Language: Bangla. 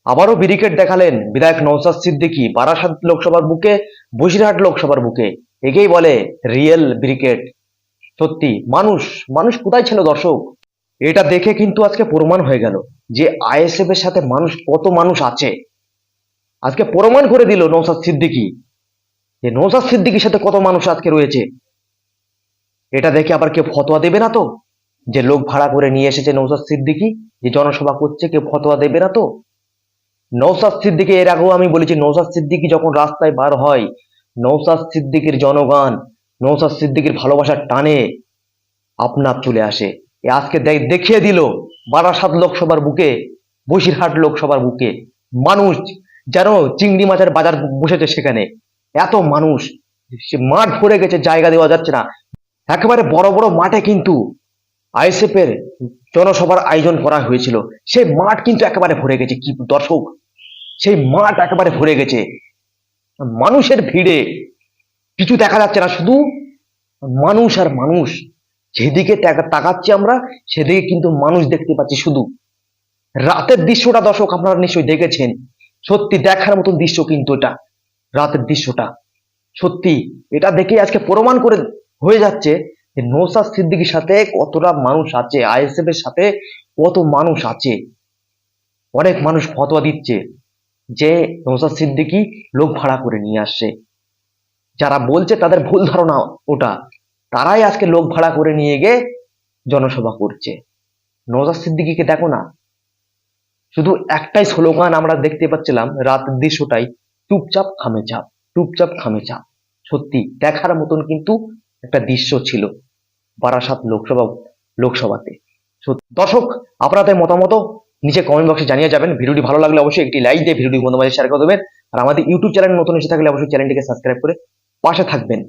আবারও ব্যারিকেড দেখালেন বিধায়ক নওশাদ সিদ্দিকী বারাসাত লোকসভার বুকে, বসিরহাট লোকসভার বুকে। একেই বলে রিয়েল ব্যারিকেড। সত্যি মানুষ মানুষ কোথায় ছিল দর্শক? এটা দেখে কিন্তু আজকে প্রমাণ হয়ে গেল যে আইএসএফ এর সাথে কত মানুষ আছে। আজকে প্রমাণ করে দিল নওশাদ সিদ্দিকী যে নওশাদ সিদ্দিকীর সাথে কত মানুষ আজকে রয়েছে। এটা দেখে আবার কেউ ফতোয়া দেবে না তো যে লোক ভাড়া করে নিয়ে এসেছে নওশাদ সিদ্দিকী, যে জনসভা করছে, কেউ ফতোয়া দেবে না তো? নওশাদ সিদ্দিকী, এর আগেও আমি বলেছি, নওশাদ সিদ্দিকী যখন রাস্তায় বার হয়, নওশাদ সিদ্দিকীর জনগণ, নওশাদ সিদ্দিকীর ভালোবাসার টানে আপনার চলে আসে। আজকে দেখিয়ে দিল বারাসাত লোকসভার বুকে, বসিরহাট লোকসভার বুকে মানুষ যেন চিংড়ি মাছের বাজার বসেছে সেখানে। এত মানুষ, সে মাঠ ভরে গেছে, জায়গা দেওয়া যাচ্ছে না। একেবারে বড় বড় মাঠে কিন্তু আইএসএফ এর জনসভার আয়োজন করা হয়েছিল, সেই মাঠ কিন্তু একেবারে ভরে গেছে। কি দর্শক, সেই মাঠ একেবারে ভরে গেছে মানুষের ভিড়ে। কিছু দেখা যাচ্ছে না, শুধু মানুষ আর মানুষ। যেদিকে তাকাচ্ছি আমরা, সেদিকে কিন্তু মানুষ দেখতে পাচ্ছি শুধু। রাতের দৃশ্যটা দর্শক আপনারা নিশ্চয়ই দেখেছেন। সত্যি দেখার মতন দৃশ্য কিন্তু এটা, রাতের দৃশ্যটা। সত্যি এটা দেখে আজকে প্রমাণ করে হয়ে যাচ্ছে যে নওশাদ সিদ্দিকীর সাথে কতটা মানুষ আছে, আইএসএফ এর সাথে কত মানুষ আছে। অনেক মানুষ ফতোয়া দিচ্ছে যে নওশাদ সিদ্দিকী লোক ভাড়া করে নিয়ে আসছে। যারা বলছে তাদের ভুল ধারণা ওটা। তারাই আজকে লোক ভাড়া করে নিয়ে গিয়ে জনসভা করছে। নওশাদ সিদ্দিকীকে দেখো না, শুধু একটাই স্লোগান আমরা দেখতে পাচ্ছিলাম রাতের দৃশ্যটাই, চুপচাপ খামে চাপ, চুপচাপ খামে চাপ। সত্যি দেখার মতন কিন্তু একটা দৃশ্য ছিল বারাসাত লোকসভাতে। দর্শক, আপনাদের মতামত নিচে কমেন্ট বক্সে জানিয়ে যাবেন। ভিডিওটি ভালো লাগলে অবশ্যই একটি লাইক দিয়ে ভিডিওটি বন্ধুদের শেয়ার করে দেবেন। আর আমাদের ইউটিউব চ্যানেল নতুন এসে থাকলে অবশ্যই চ্যানেলটিকে সাবস্ক্রাইব করে পাশে থাকবেন।